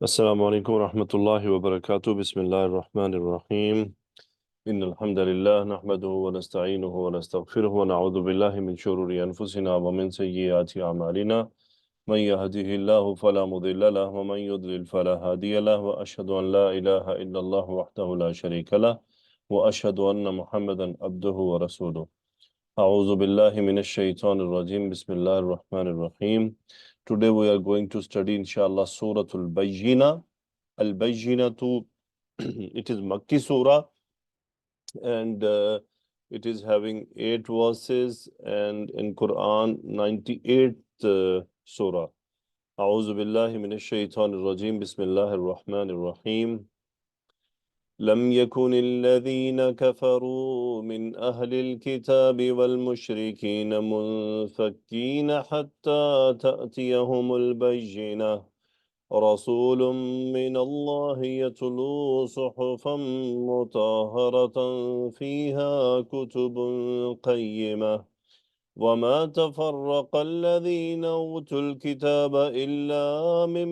السلام عليكم ورحمة الله وبركاته. بسم الله الرحمن الرحيم. إن الحمد لله نحمده ونستعينه ونستغفره ونعوذ بالله من شرور أنفسنا ومن سيئات أعمالنا. من يهده الله فلا مضل له ومن يضلل فلا هادي له وأشهد أن لا إله إلا الله وحده لا شريك له وأشهد أن محمدا عبده ورسوله. أعوذ بالله من الشيطان الرجيم. بسم الله الرحمن الرحيم. Today we are going to study inshallah Surah Al-Bayinah. Al-Bayinah it is Makki Surah and it is having 8 verses and in Quran 98th Surah. أعوذ بالله من الشيطان الرجيم. بسم الله الرحمن الرحيم. لم يكن الذين كفروا من أهل الكتاب والمشركين منفكين حتى تأتيهم البينة رسول من الله يتلو صحفا مطهرة فيها كتب قيمة وما تفرق الذين أوتوا الكتاب إلا من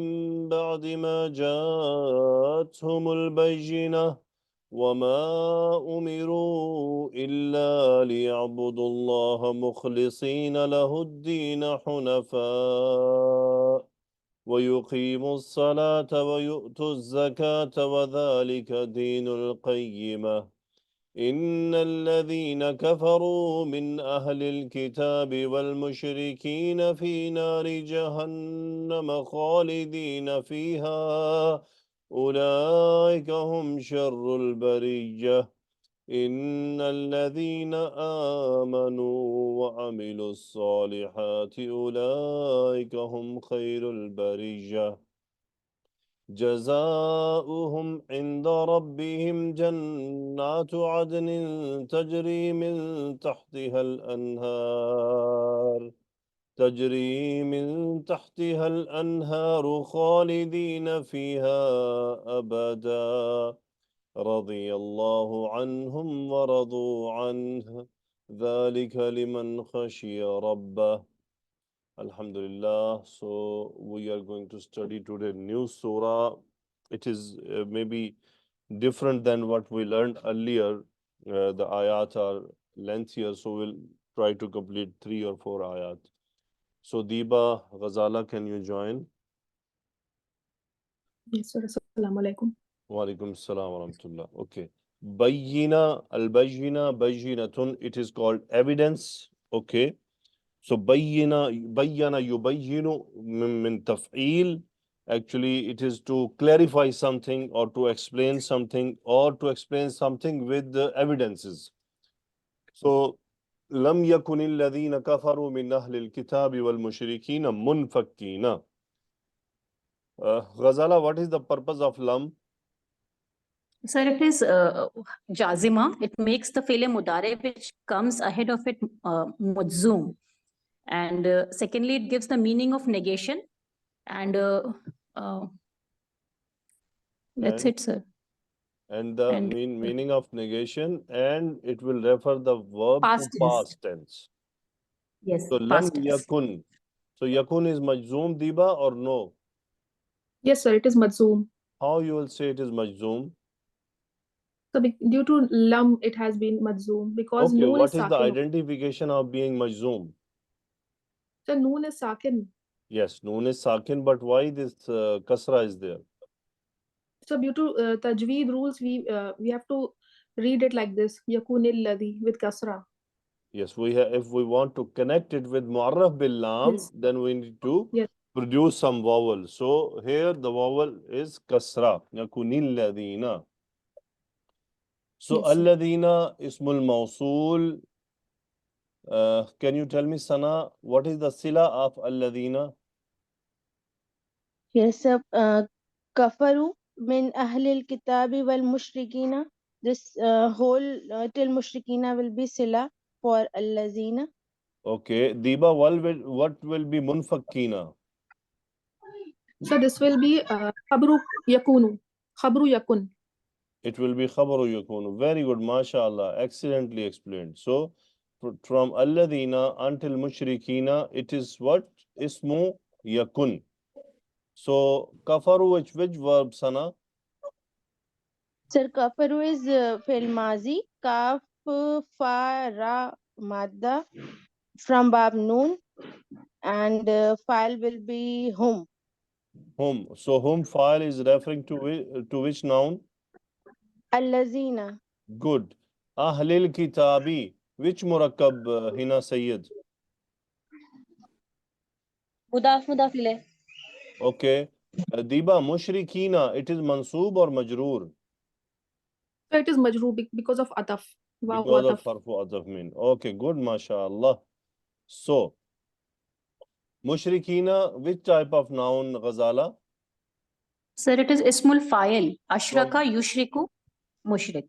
بعد ما جاءتهم البينة وما أمروا إلا ليعبدوا الله مخلصين له الدين حنفاء ويقيموا الصلاة ويؤتوا الزكاة وذلك دين القيمة إن الذين كفروا من أهل الكتاب والمشركين في نار جهنم خالدين فيها أولئك هم شر البرية إن الذين آمنوا وعملوا الصالحات أولئك هم خير البرية جزاؤهم عند ربهم جنات عدن تجري من تحتها الأنهار خالدين فيها أبدا رضي الله عنهم ورضوا عنه ذلك لمن خشي ربه. Alhamdulillah. So we are going to study today new surah. It is maybe different than what we learned earlier. The ayat are lengthier, so we'll try to complete 3 or 4 ayat. So Diba, Ghazala, can you join? Yes, sir. Assalamu alaikum. Wa alaikum salam wa rahmatullah. Okay. Bayina, al-Bayina, Bayinatun, it is called evidence. Okay. So bayyana yubayyinu min taf'il. Actually, it is to clarify something or to explain something with the evidences. So lam yakunil ladhina kafaru min ahlil kitabi wal mushrikina munfakkina. Ghazala, what is the purpose of lam? Sir, it is jazima. It makes the fi'l mudare which comes ahead of it mujzoom. And secondly, it gives the meaning of negation. And that's it, sir. And the meaning of negation, and it will refer the verb Past to tense. past tense. Yes, So lam past tense. yakun. So yakun is majzoom, Diba, or no? Yes, sir. It is majzoom. How you will say it is majzoom? So due to lam, it has been majzoom because Okay, noon what is is the sakin. identification of being majzoom? So noon is sakin. Yes, noon is sakin, but why this kasra is there? So due to tajweed rules, we have to read it like this: yakunil ladhi with kasra. Yes, if we want to connect it with mu'arraf bil lam, Yes. then we need to Yes. produce some vowel. So here the vowel is kasra. Yakunil ladina. So Yes, sir. alladina ismul mawsul. Can you tell me, Sana, what is the sila of alladina? Yes, sir. Kafaru min ahlil kitabi wal mushrikina. This whole till mushrikina will be sila for allazina. Okay, Diba, what will be munfakkina? So this will be khabru yakunu. Khabru yakun. It will be khabaru yakunu. Very good, mashallah. Excellently explained. So, from alladina until mushrikina, it is what? Ismu yakun. So kafaru, which verb, Sana? Sir, kafaru is fi'l mazi. Kaf fa ra madda from bab noon, and file will be hum. Whom. So whom file is referring to which noun? Allazina. Good. Ahlil kitabi. Which murakkab, Hina Sayyid? मुदाफ मुदाफ इलैह Okay. Diba, mushrikina. It is mansoob or majroor? So it is majrur because of ataf. Wow, Because of ataf. harfu ataf min. Okay, good, mashallah. So, mushrikina, which type of noun, Ghazala? Sir, it is ismul fa'il. Ashraka From yushriku mushrik.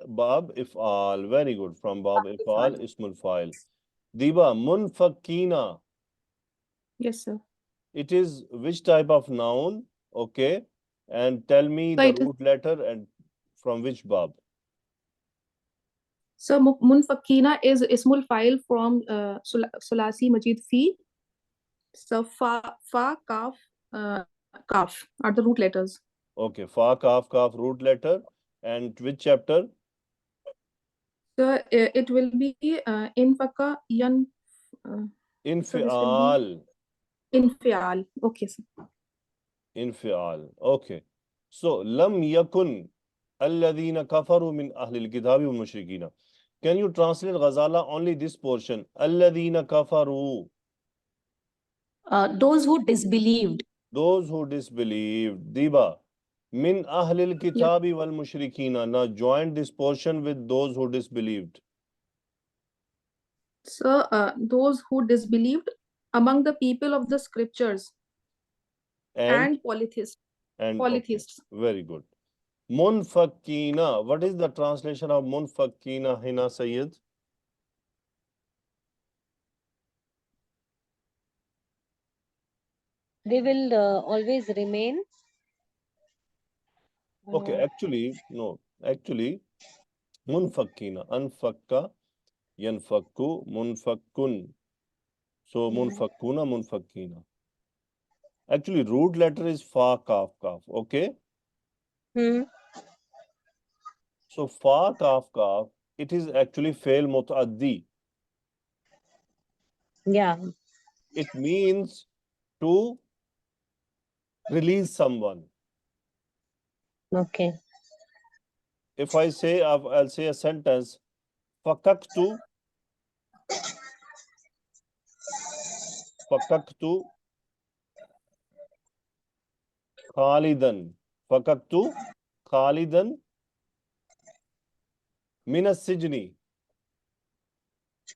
Bab if'al. Very good. From Bab if'al, ismul fa'il. Diba, munfakina. Yes, sir. It is which type of noun? Okay. And tell me So the it is root letter and from which Bab? so munfakina is ismul file from sulasi majid fi. So fa kaf kaf are the root letters. Okay. Fa, kaf, kaf, root letter. And which chapter? So it will be infaka yan. So this will be Infial. infial. Okay, sir. Infial. Okay. So, lam yakun alladhina kafaru min ahlil kitabi wal mushrikina. Can you translate, Ghazala, only this portion? Alladhina kafaru. Those who disbelieved. Those who disbelieved. Diba. Min ahlil Yes. kitabi wal mushrikina. Now join this portion with those who disbelieved. So those who disbelieved among the people of the scriptures and polytheists. Okay, Polytheists. very good. Munfakina. What is the translation of munfakina, Hina Sayyid? they will always remain Okay, actually, no. Actually, munfakina. Anfakka, yanfakku, munfakkun. So, munfakkuna, munfakkina. Actually, root letter is fa, kaf, kaf. Okay? hmm. So, fa, kaf, kaf, it is actually fail mutaaddi. Yeah, It means to release someone. okay. If I say, I'll say a sentence, fakaktu, fakaktu khalidan. Fakaktu khalidan minas sijni.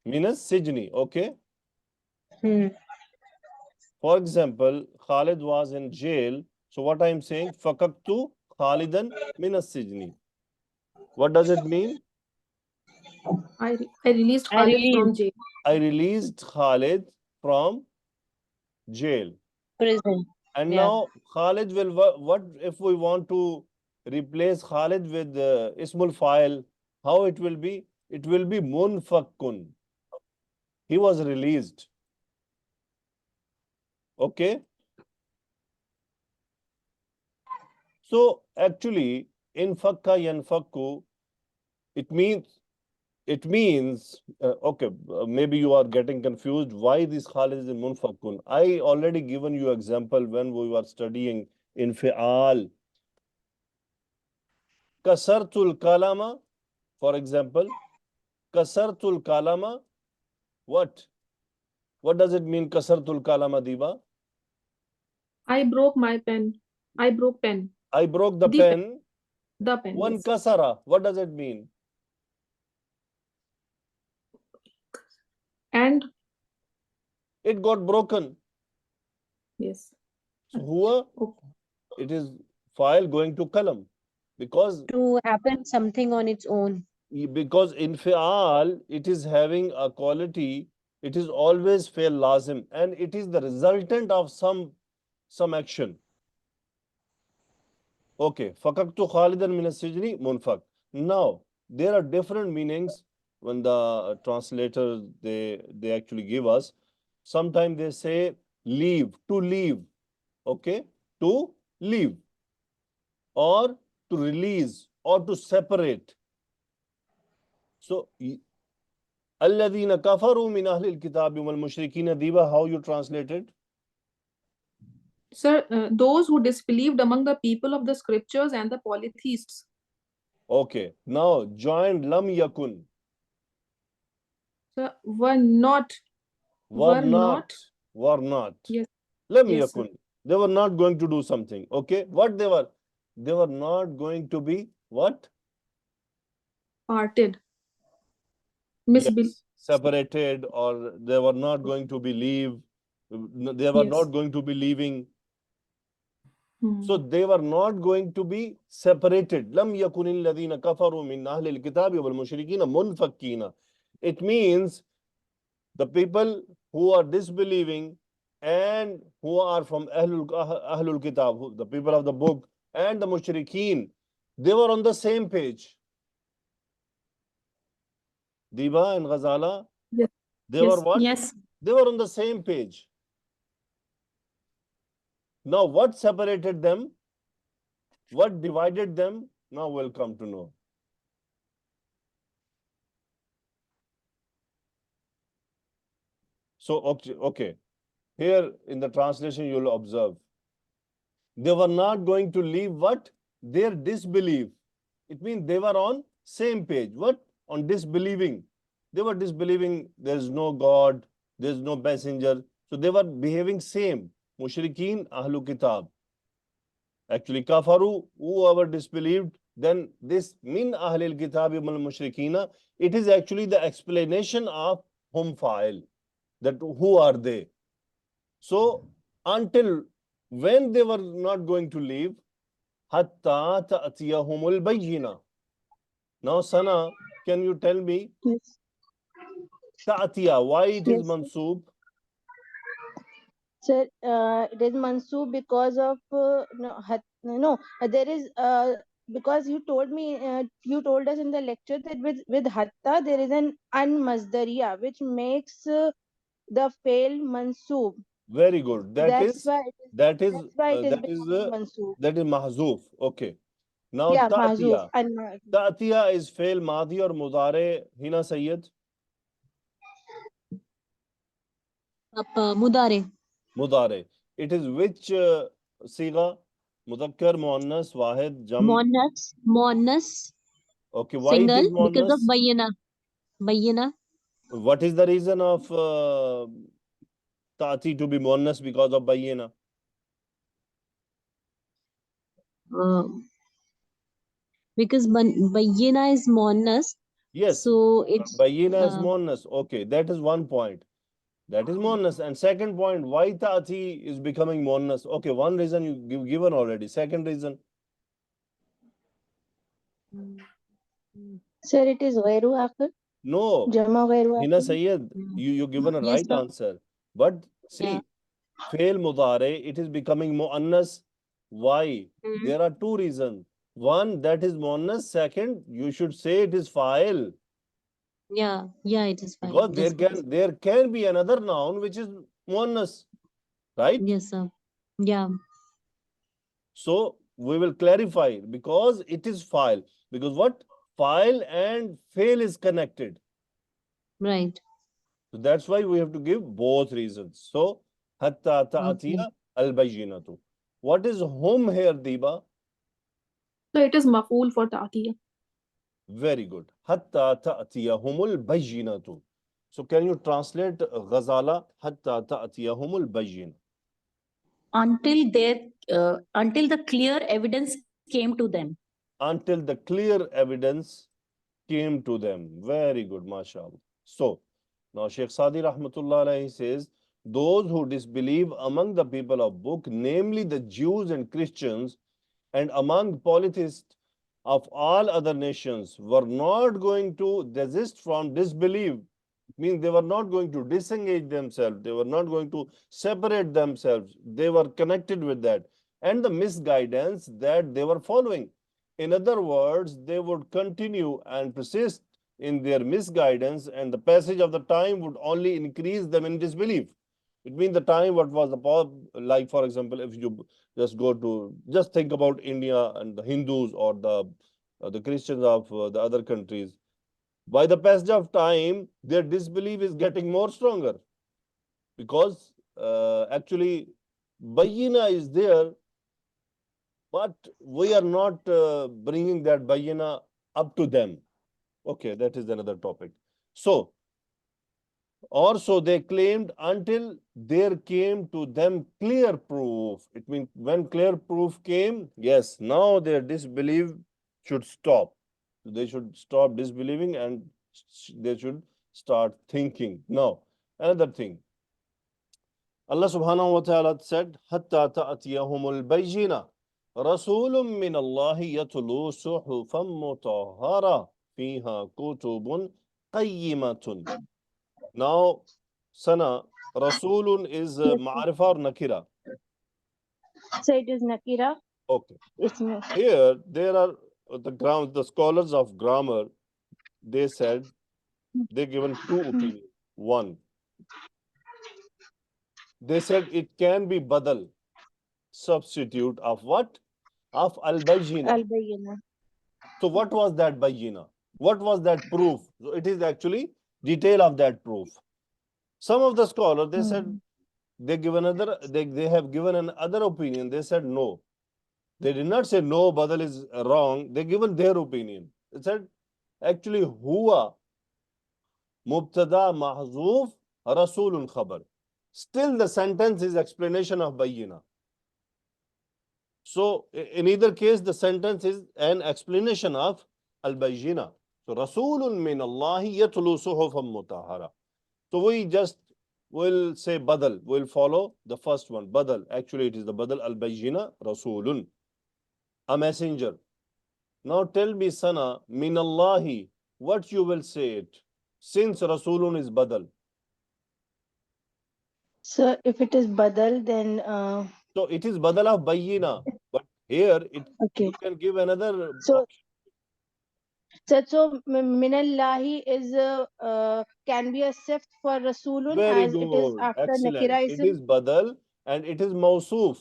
Minas sijni, okay? Hmm. For example, Khalid was in jail. So what I'm saying, fakaktu khalidan minas sijni. What does it mean? I released I Khalid from released jail. I released Khalid from jail. prison. And Yeah. now Khalid will, what if we want to replace Khalid with Ismul File? How it will be? It will be munfakkun. He was released. Okay? So actually, infakka yanfakku, it means okay, maybe you are getting confused why this Khalid is in munfakkun. I already given you example when we were studying in fi'al. Kasartul kalama, for example, kasartul kalama, what? What does it mean, kasartul kalama, Diba? I broke my pen. I broke pen. I broke the The pen. The pen. One Yes. kasara, what does it mean? And It got broken. yes. So huwa, Okay. it is file going to kalam. Because To happen something on its own. in fi'al, it is having a quality, it is always fail lazim, and it is the resultant of some action. Okay, fakaktu khalidan min as-sijni munfak. Now, there are different meanings when the translators they actually give us. Sometimes they say leave, to leave. okay, to leave or to release or to separate. So, الَّذِينَ كَفَرُوا مِنْ أَهْلِ الْكِتَابِ وَالْمُشْرِكِينَ, Diba, how you translate it? Sir, those who disbelieved among the people of the scriptures and the polytheists. Okay, now join lam yakun. Sir, were not. Were Were not. not. Were not. Yes. Lam Yes, sir. yakun. They were not going to do something. Okay, what they were? They were not going to be what? Parted. Yes, separated, or they were not going to be leave. They were Yes. not going to be leaving. Hmm. So they were not going to be separated. Lam yakunil ladina kafaru min ahli al-kitabi wal mushrikina munfakkina. It means the people who are disbelieving and who are from Ahlul Kitab, the people of the book, and the mushrikeen, they were on the same page. Diba and Ghazala, Yes. they Yes. were what? Yes. They were on the same page. Now, what separated them? What divided them? Now we'll come to know. So, okay. Here in the translation, you'll observe. They were not going to leave what? Their disbelief. It means they were on same page. What? On disbelieving. They were disbelieving there is no God, there is no messenger. So they were behaving same. Mushrikeen, Ahlul Kitab. Actually, kafaru, whoever disbelieved, then this min Ahlil Kitab wal mushrikina, it is actually the explanation of hum fa'il. That who are they? So until when they were not going to leave, hatta ta'tiyahumul bayyina. Now, Sana, can you tell me Yes. ta'tiya, why it is Yes. mansoob? Sir, it is mansoob because of there is because you told me you told us in the lecture that with hatta there is an unmasdariya which makes the fail mansoob. Very good. That's why it is That is that's why it is that is becoming mansoob. that is mahzoof. Okay. Now Yeah, mahzoof. ta'tiya. Ta'tiya is fail madhi or mudare. Hina Sayyid. Mudare. Mudare. It is which siga? Mudhakkar, muannas, wahid, jam. Monas. Okay. Why it Single is because of muannas? Bayinah. What is the reason of ta'ti to be muannas because of Bayinah? Because Bayinah is Monas. Yes, So it's Bayinah is muannas. Okay, that is one point. That is muannas. And second point, why ta'ti is becoming muannas? Okay, one reason you've given already. Second reason. Sir, it is ghairu akhir. No, Jama ghairu Hina akhir. Sayyid, you given a Yes, right sir. answer. But Yeah. see, fail mudare, it is becoming muannas. Why? Mhm. There are two reasons. One, that is muannas. Second, you should say it is fa'il. Yeah, it is fine. Because there can be another noun which is muannas, right? Yes, sir. Yeah. So we will clarify because it is file. Because what? File and fail is connected. Right. So that's why we have to give both reasons. So hatta ta'atiya al-bayyinatu. What is hum here, Diba? So it is maf'ul for ta'tiya. Very good. Hatta ta'tiyahumul bayyinatu. So can you translate Ghazala? Hatta ta'tiyahumul bayyin. Until the clear evidence came to them. Until the clear evidence came to them. Very good, mashallah. So now Sheikh Sadi Rahmatullah alayhi says, those who disbelieve among the people of book, namely the Jews and Christians, and among polytheists of all other nations, were not going to desist from disbelief. It means they were not going to disengage themselves. They were not going to separate themselves. They were connected with that. And the misguidance that they were following. In other words, they would continue and persist in their misguidance, and the passage of the time would only increase them in disbelief. It means the time what was the like, for example, if you just think about India and the Hindus or the Christians of the other countries. By the passage of time, their disbelief is getting more stronger because actually Bayinah is there, but we are not bringing that Bayinah up to them. Okay, that is another topic. So, also they claimed until there came to them clear proof. It means when clear proof came, yes, now their disbelief should stop. They should stop disbelieving and they should start thinking. Now, another thing. Allah subhanahu wa ta'ala said, Hatta ta'atiyahumul bayyina. Rasulun min Allahi yatlu suhufan mutahhara fiha kutubun qayyimatun. Now, Sana, Rasulun is Yes, sir. Ma'arifa or Nakira? So it is Nakira. Okay. Isme. Here, there are the scholars of grammar, they said, they given two opinions. One, they said it can be badal, substitute of what? Of al-bayyina. Al-Bayyinah. So what was that bayyina? What was that proof? So it is actually detail of that proof. Some of the scholars, they said, they have given another opinion. They said no. They did not say no, badal is wrong. They given their opinion. They said actually huwa mubtada mahzuf rasulun khabar. Still the sentence is explanation of bayyina. So in either case, the sentence is an explanation of al-bayyina. So rasulun min Allahi yatlu suhufan mutahhara. So we just will say badal. We'll follow the first one. Badal. Actually, it is the badal al-bayyina rasulun. A messenger. Now tell me, Sana, min Allahi, what you will say it, since rasulun is badal. So if it is Badal, then So it is badal of bayyina. But here okay. you can give another So option. so Minallahi is can be a sift for Rasulun Very as it is good. after Excellent. Nakira It ism. is badal and it is mawsuf.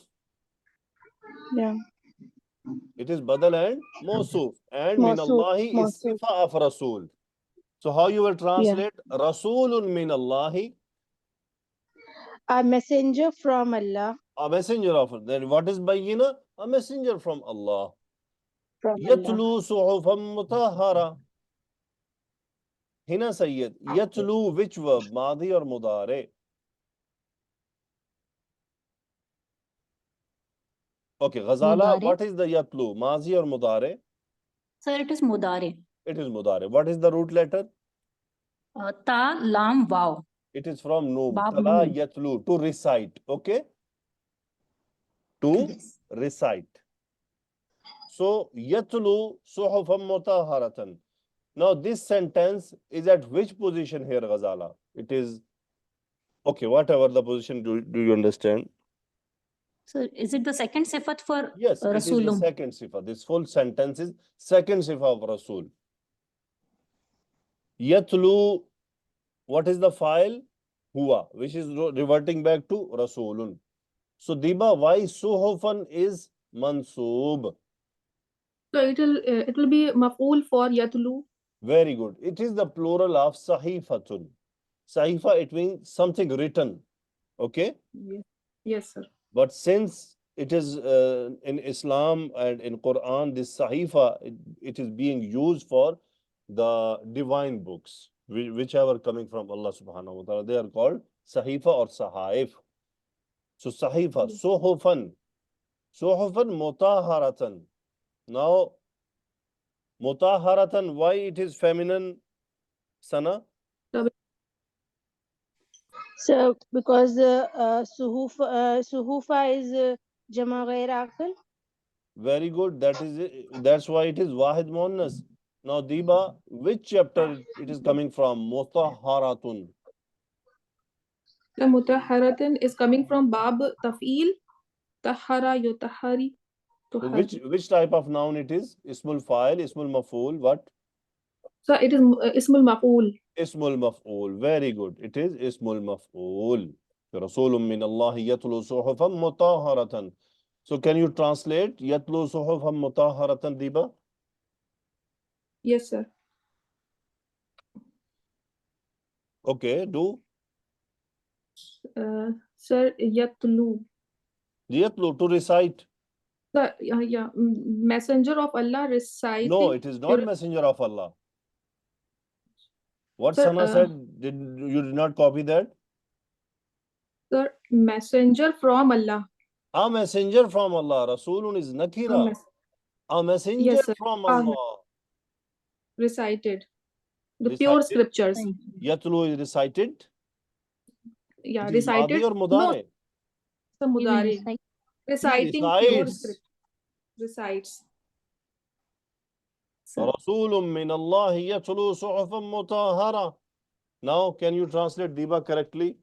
Yeah. It is badal and mawsuf. And min Mawsuf. Allahi is Mawsuf. sifa of rasul. So how you will translate rasulun min Allahi? A messenger from Allah. A messenger of Allah. Then what is bayyina? A messenger from Allah. From Allah. Yatlu suhufan mutahhara. Hina Sayyid. Yatlu, which verb? Madi or mudare? Okay, Ghazala, Mudare. what is the yatlu? Mazi or mudare? Sir, it is mudare. It is mudare. What is the root letter? Ta, lam, wow. It is from noon. Bab Tala noon. yatlu, to recite. Okay? To Yes. recite. So, yatlu suhufan mutahharatan. Now, this sentence is at which position here, Ghazala? It is, okay, whatever the position, do you understand? So is it the second sifat for Yes, it is the Rasulum? second sifa. This full sentence is second sifa of Rasul. Yatlu, what is the file? Huwa, which is reverting back to Rasulun. So, Diba, why suhufan is mansoob? So it will be maf'ul for yatlu. Very good. It is the plural of sahifatun. Sahifa, it means something written. Okay? Yes. Yes, sir. But since it is in Islam and in Quran, this sahifa, it is being used for the divine books, whichever coming from Allah subhanahu wa ta'ala. They are called sahifa or sahaif. So sahifa, suhufan mutaharatan. Now, mutaharatan, why it is feminine, Sana? So because suhufa is jama ghair aqil. Very good. That's why it is wahid muannas. Now, Diba, which chapter it is coming from? Mutaharatun. The mutahharatan is coming from bab taf'il, tahara yutahari. So which type of noun it is? Ismul fa'il, ismul maf'ul, what? So it is ismul maf'ul. Ismul maf'ul. Very good. It is ismul maf'ul. Rasulun min Allahi yatlu suhufan mutahharatan. So can you translate yatlu suhufan mutahharatan, Diba? Yes, sir. Okay, do. Sir, yatlu. Yatlu, to recite. Sir, yeah, messenger of Allah reciting. No, it is not messenger of Allah. What Sir, Sana said, you did not copy that? Sir, messenger from Allah. A messenger from Allah. Rasulun is nakira. A messenger Yes, sir. from Allah. Recited. The pure Recited. scriptures. Right. Yatlu is recited. Yeah, It is recited. Madi or No, Mudare? sir, He will mudare. recite. He Reciting pure recites. scripture. Recites. Sir. Rasulun min Allah yatlu suhufan mutahhara. Now, can you translate Diba correctly?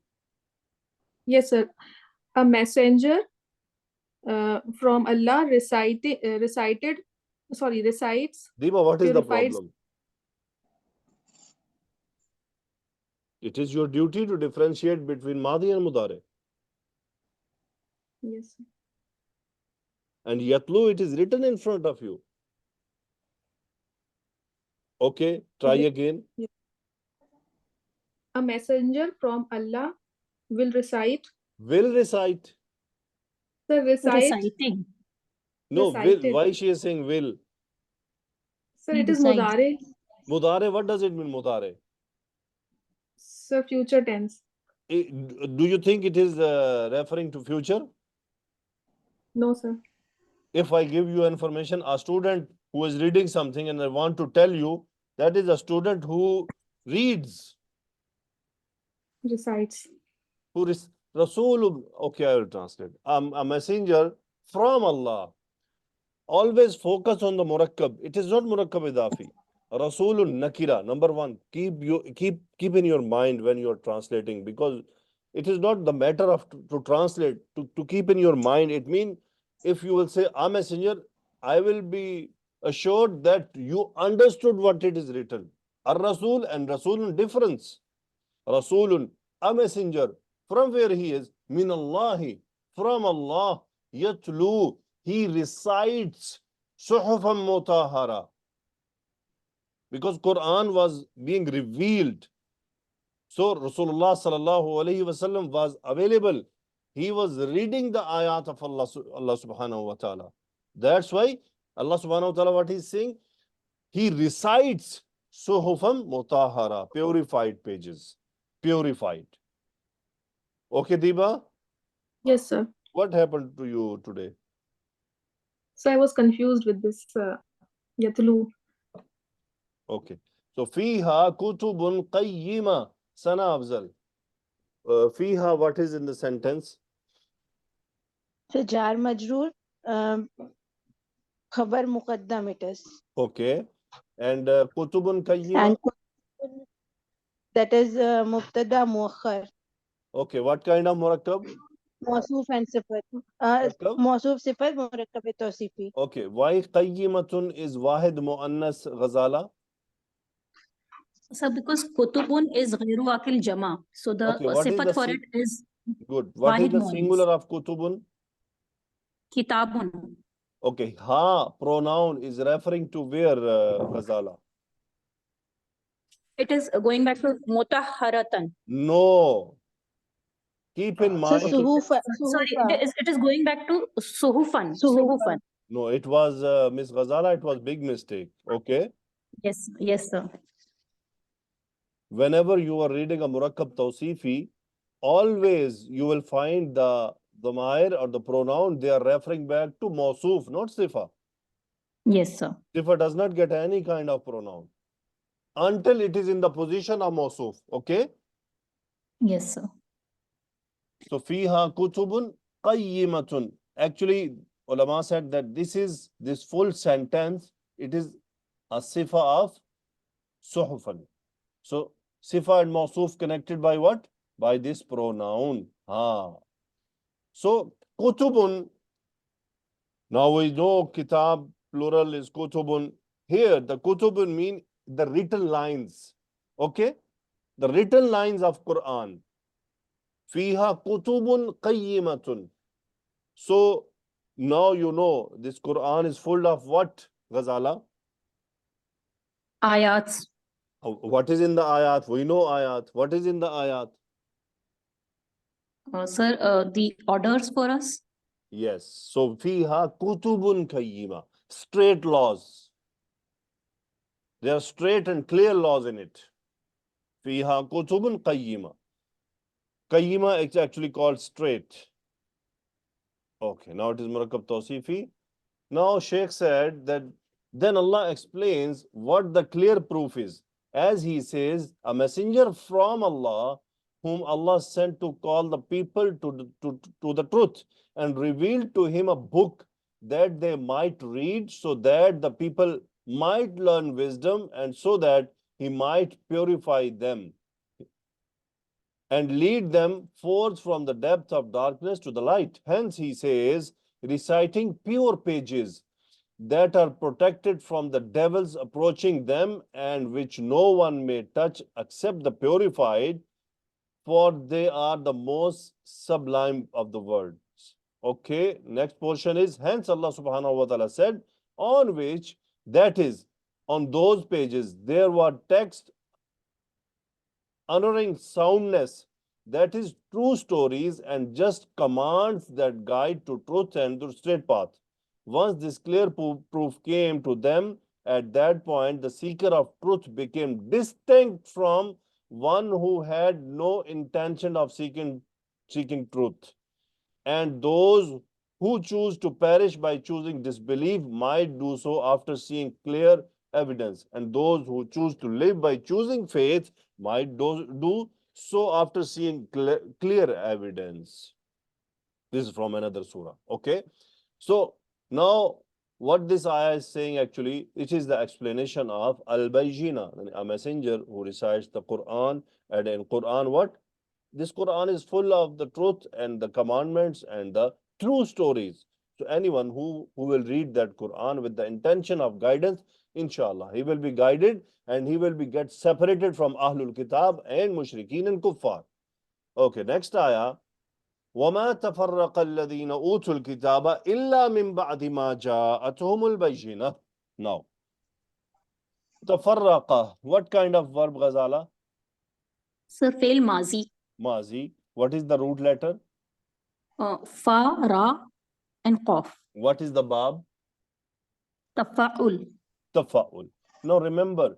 Yes, sir. A messenger from Allah recited, recites, Diba, what is the purifies. problem? It is your duty to differentiate between Madi and Mudare. Yes, sir. And Yatlu, it is written in front of you. Okay, try Yes. again. A messenger from Allah will recite. Will recite. Sir, recite. Reciting. No, Recited. will. Why she is saying will? Sir, He it is recites. mudare. Mudare, what does it mean, Mudare? Sir, future tense. Do you think it is referring to future? No, sir. If I give you information, a student who is reading something and I want to tell you, that is a student who reads. Recites. Who is Rasul, okay, I will translate. A messenger from Allah. Always focus on the murakkab. It is not murakkab idafi. Rasulun nakira. Number one, keep in your mind when you are translating, because it is not the matter of to translate, to keep in your mind. It means if you will say a messenger, I will be assured that you understood what it is written. Ar-Rasul and Rasulun difference. Rasulun, a messenger. From where he is? Min Allahi. From Allah. Yatlu. He recites. Suhufan mutahara. Because Quran was being revealed. So Rasulullah sallallahu alayhi wasallam was available. He was reading the ayat of Allah subhanahu wa ta'ala. That's why Allah subhanahu wa ta'ala, what he's saying? He recites suhufan mutahara, purified pages. Purified. Okay, Diba? Yes, sir. What happened to you today? So I was confused with this yatlu. Okay. So, fiha kutubun qayyima. Sana Afzal. Fiha, what is in the sentence? So jar majroor, khabar muqaddam it is. Okay. And kutubun qayyima? And that is mubtada muakhar. Okay. What kind of murakkab? Mawsoof and sifat. Murakkab? Mawsoof sifat murakkab tawsifi. Okay. Why qayyimatun is wahid muannas ghazala? Sir, because kutubun is ghairu akil jama. So the Okay, what is sifat the for it is Good. What is wahid the muannas. singular of kutubun? Kitabun. Okay. Ha pronoun is referring to where, ghazala? It is going back to mutahharatan. No. Keep in So mind. suhufa. Sorry, it is going back to suhufan. Suhufan. No, it was Miss Ghazala, it was big mistake. Okay. Yes, yes, sir. Whenever you are reading a murakkab tawsifi, always you will find the damair or the pronoun, they are referring back to mawsoof, not sifa. Yes, sir. Sifa does not get any kind of pronoun until it is in the position of mawsoof. Okay. Yes, sir. So fiha kutubun qayyimatun. Actually, ulama said that this full sentence, it is a sifa of suhufan. So sifa and mawsoof connected by what? By this pronoun. So kutubun. Now we know kitab plural is kutubun. Here the kutubun mean the written lines. Okay? The written lines of Quran. فِيهَا كُتُبٌ قَيِّمَةٌ. So now you know this Quran is full of what, Ghazala? Ayats. What is in the ayat? We know ayat. What is in the ayat? Sir, the orders for us. Yes. So fiha kutubun qayyima. Straight laws. There are straight and clear laws in it. Fiha kutubun qayyima. Qayyima is actually called straight. Okay, now it is Murakkab Tawsifi. Now Sheikh said that then Allah explains what the clear proof is. As he says, a messenger from Allah whom Allah sent to call the people to the truth and revealed to him a book that they might read so that the people might learn wisdom and so that he might purify them and lead them forth from the depth of darkness to the light. Hence he says, reciting pure pages that are protected from the devils approaching them and which no one may touch except the purified, for they are the most sublime of the words. Okay, next portion is, hence Allah subhanahu wa ta'ala said, on which, that is, on those pages, there were text honoring soundness, that is, true stories and just commands that guide to truth and to straight path. Once this clear proof came to them, at that point, the seeker of truth became distinct from one who had no intention of seeking truth. And those who choose to perish by choosing disbelief might do so after seeing clear evidence. And those who choose to live by choosing faith might do so after seeing clear evidence. This is from another surah. Okay. So now what this ayah is saying actually, it is the explanation of Al-Bayinah, a messenger who recites the Quran. And in Quran, what? This Quran is full of the truth and the commandments and the true stories. So anyone who will read that Quran with the intention of guidance, inshallah, he will be guided and he will be get separated from Ahlul Kitab and Mushrikeen and Kuffar. Okay, next ayah. وَمَا تَفَرَّقَ الَّذِينَ أُوتُوا الْكِتَابَ إِلَّا مِنْ بَعْدِ مَا جَاءَتْهُمُ الْبَيِّنَةُ. Now, تَفَرَّقَ, what kind of verb, Ghazala? Sir, fail mazi. Mazi. What is the root letter? Fa, ra, and qaf. What is the bab? Tafa'ul. Tafa'ul. Now remember,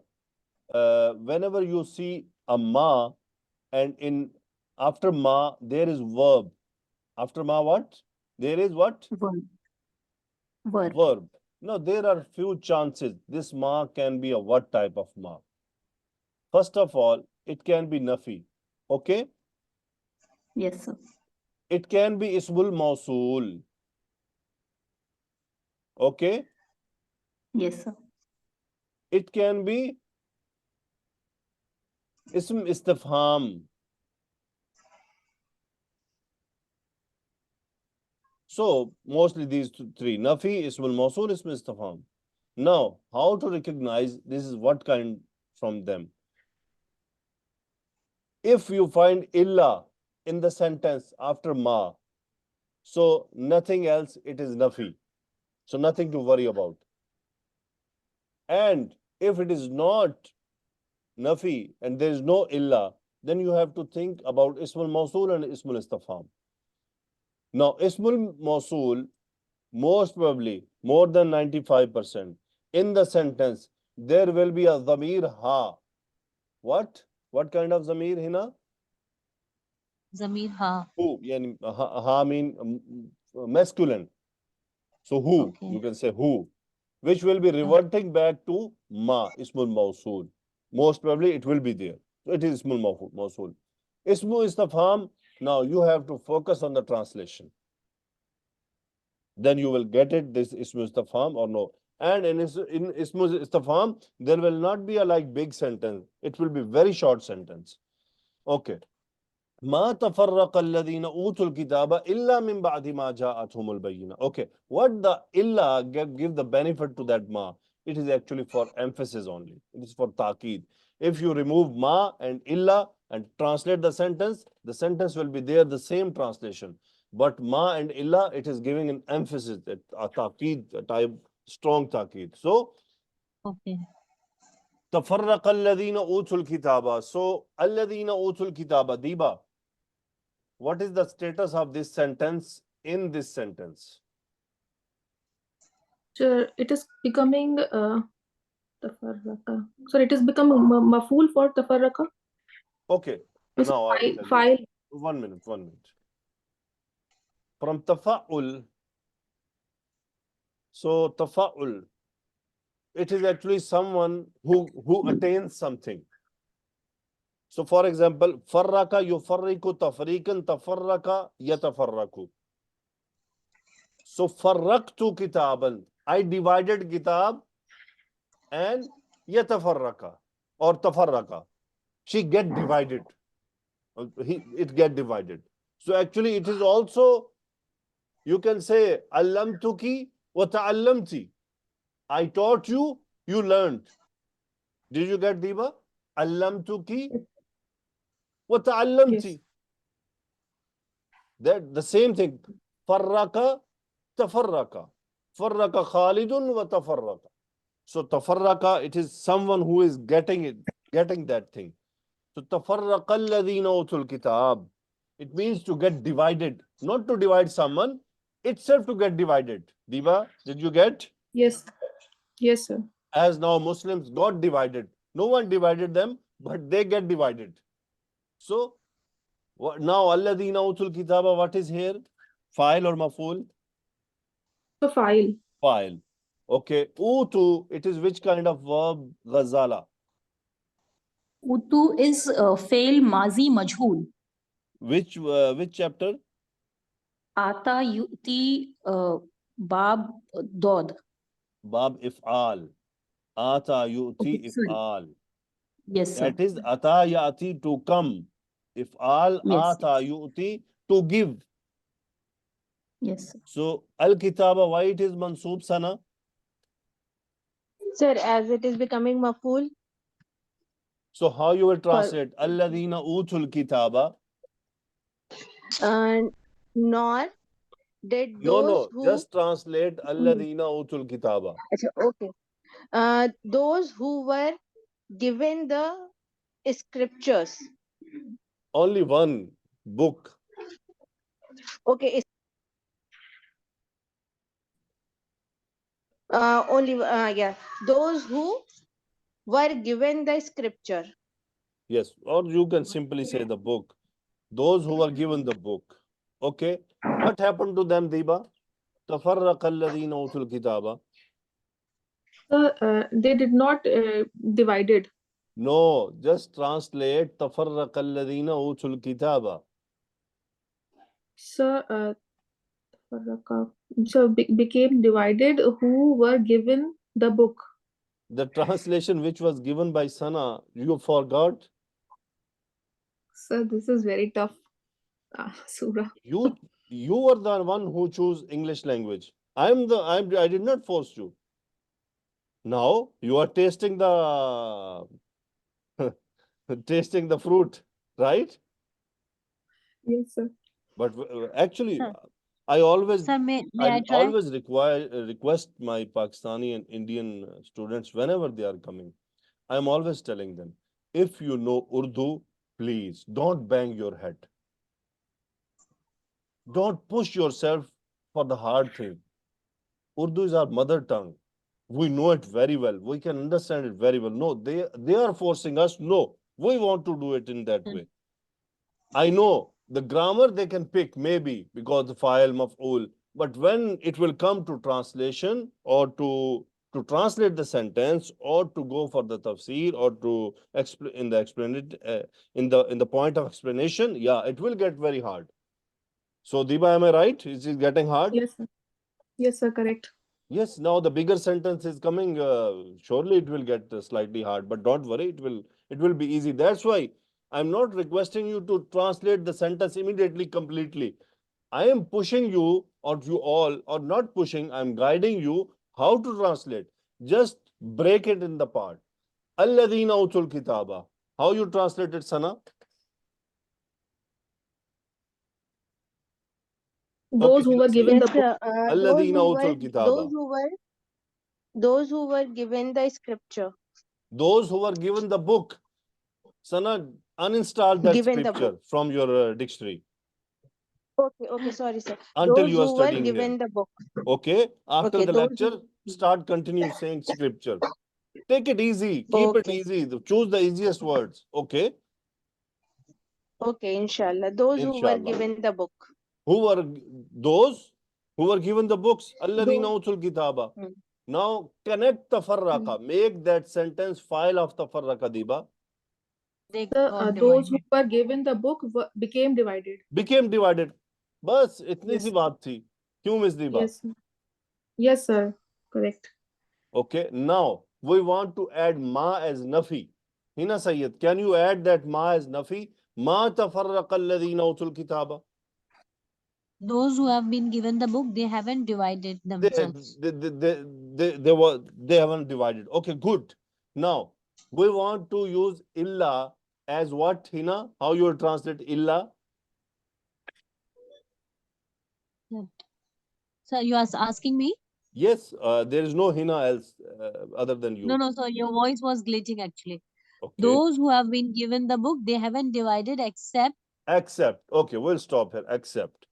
whenever you see a ma and after ma there is verb. After ma what? There is what? Verb. Verb. Verb. Now there are few chances this ma can be a what type of ma. First of all, it can be nafi. Okay? Yes, sir. It can be ismul mausul. Okay? Yes, sir. It can be ism istifham. So mostly these three, nafi, ismul mausul, ism istifham. Now, how to recognize this is what kind from them? If you find illa in the sentence after ma, so nothing else, it is nafi. So nothing to worry about. And if it is not nafi and there is no illa, then you have to think about ismul mausul and ismul istifham. Now, ismul mausul, most probably, more than 95%, in the sentence, there will be a dhamir ha. What? What kind of dhamir, Hina? Zamir ha. Who? Yani, ha mean masculine. So who? Okay. You can say who. Which will be reverting back to ma, ismul mausul. Most probably it will be there. So it is ismul mausul. Ismul istifham, now you have to focus on the translation. Then you will get it, this ismul istifham or no. And in ismul istifham, there will not be a like big sentence. It will be very short sentence. Okay. ما تفرق الذين أوتوا الكتاب إلا من بعد ما جاءتهم البينة. Okay, what the illa give the benefit to that ma? It is actually for emphasis only. It is for taqeed. If you remove ma and illa, and translate the sentence will be there, the same translation. But ma and illa, it is giving an emphasis, a taqeed, a type, strong taqeed. So, Okay. تفرق الذين أوتوا الكتاب. So, الذين أوتوا الكتاب, Diba, what is the status of this sentence in this sentence? So it is becoming tafarraqa. So it is becoming maful for tafarraqa. Okay, It's now I will tell file. you. 1 minute, 1 minute. From tafa'ul, so tafa'ul, it is actually someone who attains something. So for example, farraka yufarriku tafrikan tafarraka yatafarraku. So farraktu kitaban, I divided kitab and yatafarraka or tafarraka. She get divided. It get divided. So actually it is also, you can say, allamtuki wa ta'allamti. I taught you, you learned. Did you get Diba? Allamtuki wa ta'allamti. Yes. That the same thing. Farraka tafarraka. Farraka Khalidun wa tafarraka. So tafarraka, it is someone who is getting that thing. So tafarraqa alladhina utul kitab. It means to get divided, not to divide someone, itself to get divided. Diba, did you get? Yes. Yes, sir. As now Muslims got divided. No one divided them, but they get divided. So now alladhina utul kitaba, what is here? File or maful? So file. File. Okay. Utu, it is which kind of verb? Ghazala. Utu is fail mazi majhul. Which chapter? Ata yuti bab dod. Bab if'al. Ata yu'ti Okay, sorry. if'al. Yes, sir. That is ata ya'ti, to come. If'al, Yes, ata yu'ti, to give. yes, sir. So al-kitaba, why it is mansoob, Sana? Sir, as it is becoming maful. So how you will translate alladhina utul kitaba? Nor did those who just translate alladhina utul kitaba. okay. Those who were given the scriptures. Only one book. Okay. Only yeah. Those who were given the scripture. Yes, or you can simply say the book. Those who were given the book. Okay. What happened to them, Diba? Tafarraqa alladhina utul kitaba. They did not divided. No, just translate tafarraqa alladhina utul kitaba. So so became divided who were given the book. The translation which was given by Sana, you forgot? So this is very tough, Surah. You were the one who chose English language. I did not force you. Now you are tasting the tasting the fruit, right? Yes, sir. But actually, Sir. I always Sir, may I try? always request my Pakistani and Indian students whenever they are coming. I am always telling them, if you know Urdu, please don't bang your head. Don't push yourself for the hard thing. Urdu is our mother tongue. We know it very well. We can understand it very well. No, they are forcing us. No, we want to do it in that way. I know the grammar they can pick maybe because the file maf'ul, but when it will come to translation or to translate the sentence or to go for the tafsir or to explain in the point of explanation, yeah, it will get very hard. So Diba, am I right? Is it getting hard? Yes, sir. Yes, sir. Correct. Yes, now the bigger sentence is coming. Surely it will get slightly hard, but don't worry, it will be easy. That's why I'm not requesting you to translate the sentence immediately completely. I am pushing you, or you all, or not pushing, I'm guiding you how to translate. Just break it in the part. Alladhina utul kitaba. How you translate it, Sana? Those who were given Yes, the book. sir. Alladhina utul kitaba. Those who were given the scripture. Those who were given the book. Sana, uninstall that Given the scripture book. from your dictionary Okay, sorry, sir. until Those you are who were studying here. given the book. Okay? After Okay, the those lecture, continue saying scripture. Take it easy. who, Keep it okay, easy. Choose the easiest words. Okay? okay, inshallah. Those who were Inshallah. given the book. Who were those who were given the books? Alladhina Those, utul kitaba. Hmm. Now connect tafarraqa. Make that sentence file of tafarraqa, Diba. They The got those who divided. were given the book became divided. Became divided. बस इतनी सी Yes. बात थी. क्यों miss दीबा? Yes. Yes, sir. Correct. Okay, now we want to add ma as nafi. Hina Sayyid, can you add that ma as nafi? Ma tafarraqa alladhina utul kitaba. Those who have been given the book, they haven't divided themselves. They haven't divided. Okay, good. Now we want to use illa as what, Hina? How you will translate illa? So you are asking me? Yes, there is no Hina else other than you. No, so your voice was glitching actually. Okay. Those who have been given the book, they haven't divided except Accept. Okay, we'll stop here. Accept.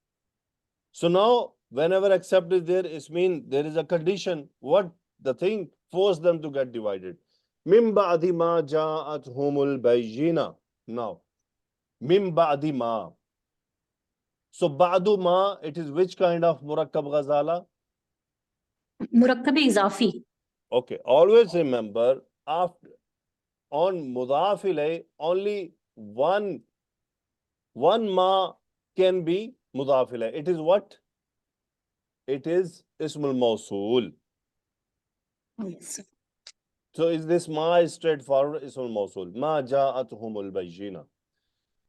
So now, whenever accept is there, it means there is a condition. What the thing forced them to get divided. Mim ba'di ma ja'athumul bayyina. Now, mim ba'di ma. So ba'du ma, it is which kind of murakkab ghazala? Murakkab izafi. Okay, always remember after on mudaf ilay, only one ma can be mudaf ilay. It is what? It is ismul mawsool. Yes. So is this ma is straightforward ismul mawsool. Ma ja'atuhumul bayyina.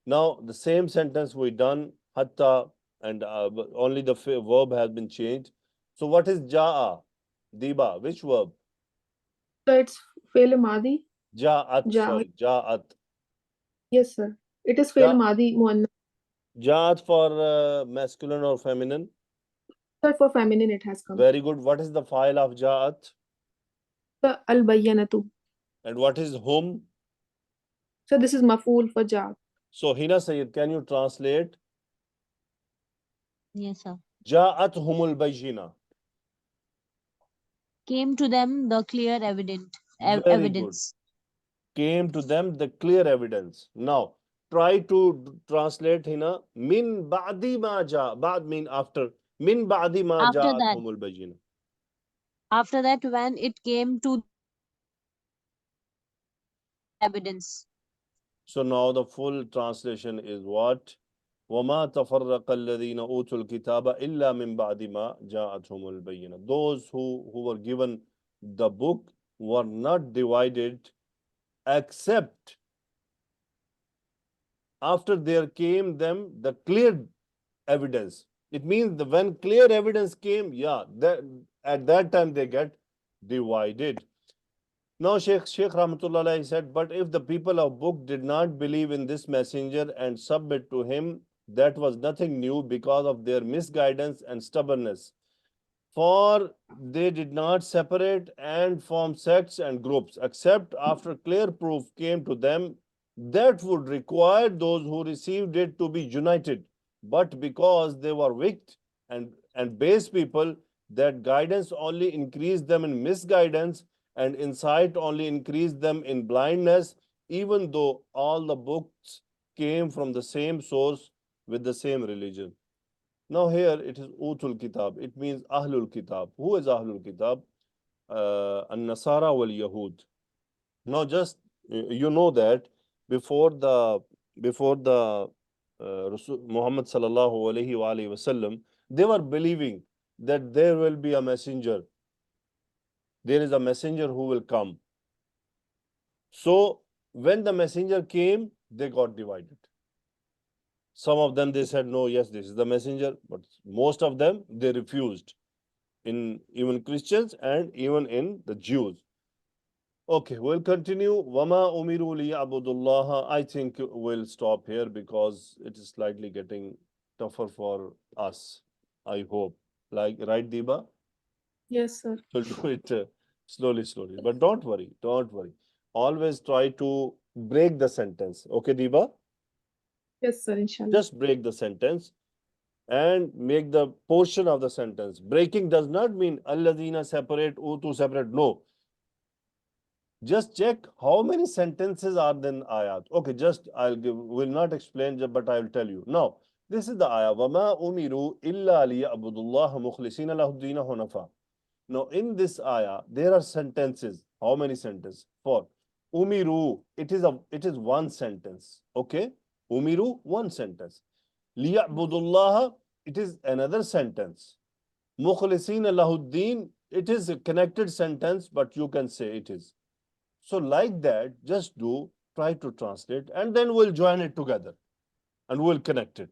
Now the same sentence we done hatta and only the verb has been changed. So what is ja'a? Diba, which verb? So it's fail madi. Ja'at, Ja. sorry, ja'at. Yes, sir. It is fail Ja, madi muannas. ja'at for masculine or feminine? Sir, for feminine it has come. Very good. What is the file of ja'at? The al bayyanatu. And what is hum? So this is maful for ja. So Hina Sayyid, can you translate? yes, sir. Ja'at humul bayyina. Came to them the clear Very evidence. Came to them the clear evidence. Now, try to translate Hina. Min ba'di ma ja. Ba'd mean after. Min ba'di ma After that, ja'athumul bayyina. when it came to evidence. So now the full translation is what? وَمَا تَفَرَّقَ الَّذِينَ أُوتُوا الْكِتَابَ إِلَّا مِن بَعْدِ مَا جَاءَتْهُمُ الْبَيِّنَةُ. Those who were given the book were not divided except after there came them the clear evidence. It means that when clear evidence came, yeah, at that time they get divided. Now Sheikh Rahmatullah Alayhi said, but if the people of book did not believe in this messenger and submit to him, that was nothing new because of their misguidance and stubbornness. For they did not separate and form sects and groups, except after clear proof came to them that would require those who received it to be united. But because they were wicked and base people, that guidance only increased them in misguidance and insight only increased them in blindness, even though all the books came from the same source with the same religion. Now here it is Utul Kitab. It means Ahlul Kitab. Who is Ahlul Kitab? An-Nasara wal Yahud. Now just you know that before the Muhammad sallallahu alaihi wasallam, they were believing that there will be a messenger. There is a messenger who will come. So when the messenger came, they got divided. Some of them they said, no, yes, this is the messenger, but most of them they refused. In even Christians and even in the Jews. Okay, we'll continue. Wama umiru liya'budullaha. I think we'll stop here because it is slightly getting tougher for us. I hope. Like, right, Diba? Yes, sir. So do it slowly, slowly. But don't worry, don't worry. Always try to break the sentence. Okay, Diba? Yes, sir, inshallah. Just break the sentence and make the portion of the sentence. Breaking does not mean alladina separate, utu separate. No. Just check how many sentences are then ayat. Okay, just will not explain, but I will tell you. Now, this is the ayah. وَمَا أُمِرُوا إِلَّا لِيَعْبُدُوا اللَّهَ مُخْلِصِينَ لَهُ الدِّينَ حُنَفَاءَ. Now, in this ayah, there are sentences. How many sentences? 4. Umiru, it is one sentence. Okay? Umiru, one sentence. Liya'budullaha, it is another sentence. Mukhlisina lahuddin, it is a connected sentence, but you can say it is. So like that, just try to translate, and then we'll join it together and we'll connect it.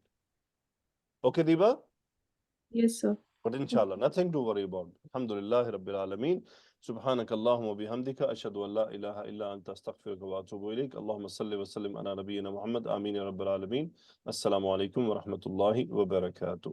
Okay, Diba? Yes, sir. But inshallah, nothing to worry about. Alhamdulillah Rabbil Alameen. Subhanak Allahumma bihamdika. Ashhadu an la ilaha illa anta astaghfiruka wa atubu ilayk. Allahumma salli wa sallim ala nabiyyina Muhammad. Ameen ya Rabbil Alameen. Assalamu alaikum wa rahmatullahi wa barakatuh.